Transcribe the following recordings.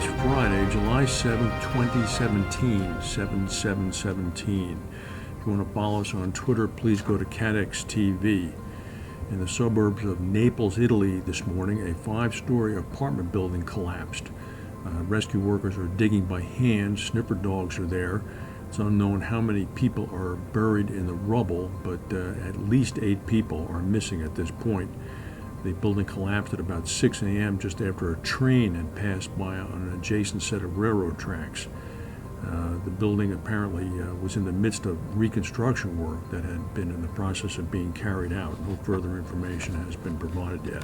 is Friday, July 7th, 2017, 7717. If you want to follow us on Twitter, please go to CATEX TV. In the suburbs of Naples, Italy this morning, a 5-story apartment building collapsed. Rescue workers are digging by hand. Sniffer dogs are there. It's unknown how many people are buried in the rubble, but at least 8 people are missing at this point. The building collapsed at about 6 a.m. just after a train had passed by on an adjacent set of railroad tracks. The building apparently was in the midst of reconstruction work that had been in the process of being carried out. No further information has been provided yet.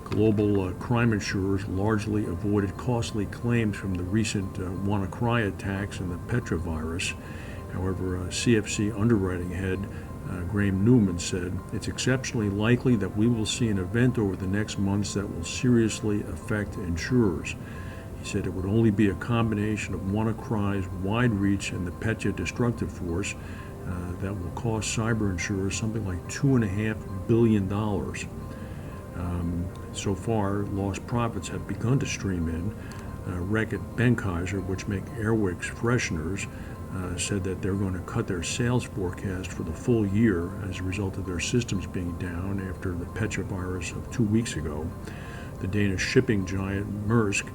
Global crime insurers largely avoided costly claims from the recent WannaCry attacks and the petrovirus. However, CFC underwriting head Graham Newman said, "It's exceptionally likely that we will see an event over the next months that will seriously affect insurers." He said it would only be a combination of WannaCry's wide reach and the Petya destructive force that will cost cyber insurers something like $2.5 billion. So far, lost profits have begun to stream in. Reckitt Benckiser, which make Airwick's fresheners, said that they're going to cut their sales forecast for the full year as a result of their systems being down after the petrovirus of 2 weeks ago. The Danish shipping giant Maersk,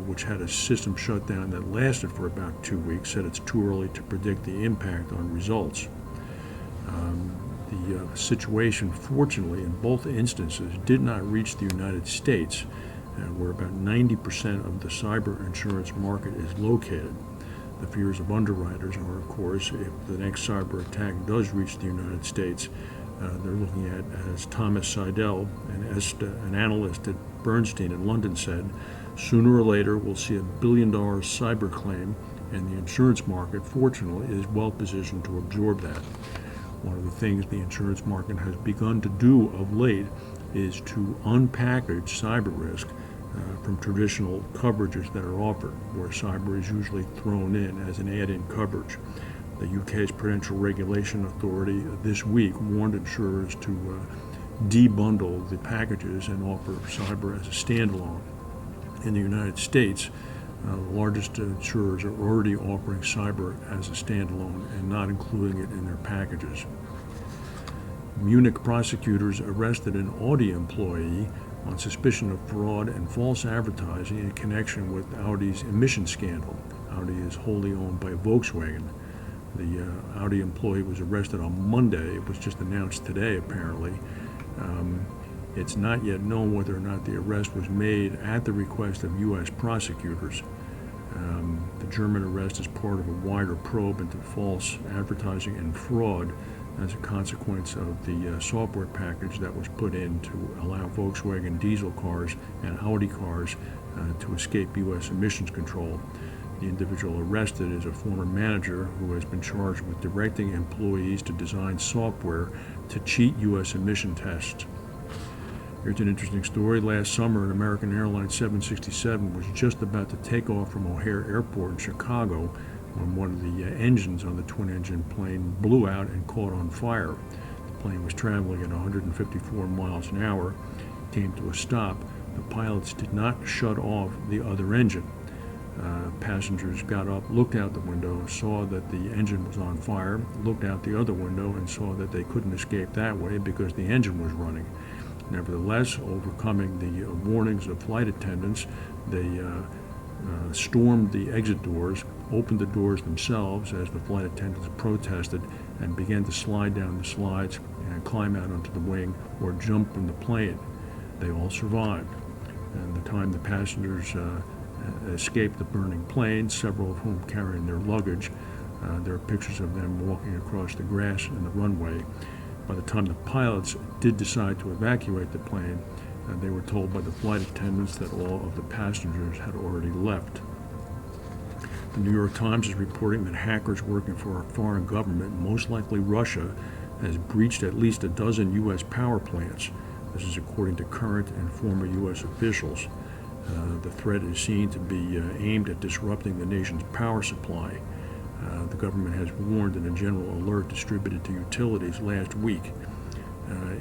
which had a system shutdown that lasted for about 2 weeks, said it's too early to predict the impact on results. The situation, fortunately, in both instances did not reach the United States, where about 90% of the cyber insurance market is located. The fears of underwriters are, of course, if the next cyber attack does reach the United States, they're looking at, as Thomas Seidel, an analyst at Bernstein in London, said, sooner or later we'll see $1 billion cyber claim, and the insurance market, fortunately, is well positioned to absorb that. One of the things the insurance market has begun to do of late is to unpackage cyber risk from traditional coverages that are offered, where cyber is usually thrown in as an add-in coverage. The UK's Prudential Regulation Authority this week warned insurers to debundle the packages and offer cyber as a standalone. In the United States, the largest insurers are already offering cyber as a standalone and not including it in their packages. Munich prosecutors arrested an Audi employee on suspicion of fraud and false advertising in connection with Audi's emission scandal. Audi is wholly owned by Volkswagen. The Audi employee was arrested on Monday. It was just announced today, apparently. It's not yet known whether or not the arrest was made at the request of U.S. prosecutors. The German arrest is part of a wider probe into false advertising and fraud as a consequence of the software package that was put in to allow Volkswagen diesel cars and Audi cars to escape U.S. emissions control. The individual arrested is a former manager who has been charged with directing employees to design software to cheat U.S. emission tests. Here's an interesting story. Last summer, an American Airlines 767 was just about to take off from O'Hare Airport in Chicago when one of the engines on the twin-engine plane blew out and caught on fire. The plane was traveling at 154 miles an hour, came to a stop. The pilots did not shut off the other engine. Passengers got up, looked out the window, saw that the engine was on fire, looked out the other window and saw that they couldn't escape that way because the engine was running. Nevertheless, overcoming the warnings of flight attendants, they stormed the exit doors, opened the doors themselves as the flight attendants protested, and began to slide down the slides and climb out onto the wing or jump from the plane. They all survived. And the time the passengers escaped the burning plane, several of whom carrying their luggage, there are pictures of them walking across the grass in the runway. By the time the pilots did decide to evacuate the plane, they were told by the flight attendants that all of the passengers had already left. The New York Times is reporting that hackers working for a foreign government, most likely Russia, has breached at least a dozen U.S. power plants. This is according to current and former U.S. officials. The threat is seen to be aimed at disrupting the nation's power supply. The government has warned in a general alert distributed to utilities last week.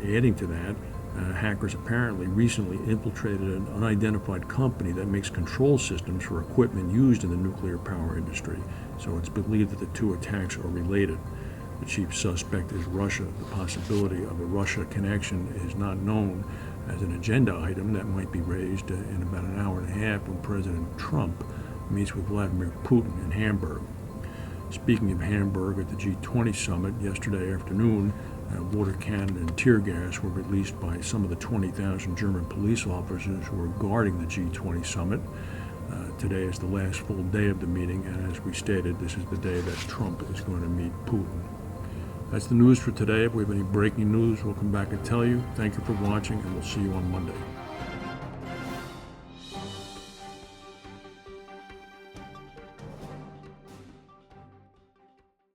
Adding to that, Hackers apparently recently infiltrated an unidentified company that makes control systems for equipment used in the nuclear power industry, so it's believed that the two attacks are related. The chief suspect is Russia. The possibility of a Russia connection is not known as an agenda item that might be raised in about an hour and a half when President Trump meets with Vladimir Putin in Hamburg. Speaking of Hamburg, at the G20 summit yesterday afternoon, water cannon and tear gas were released by some of the 20,000 German police officers who were guarding the G20 summit. Today is the last full day of the meeting, and as we stated, this is the day that Trump is going to meet Putin. That's the news for today. If we have any breaking news, we'll come back and tell you. Thank you for watching, and we'll see you on Monday.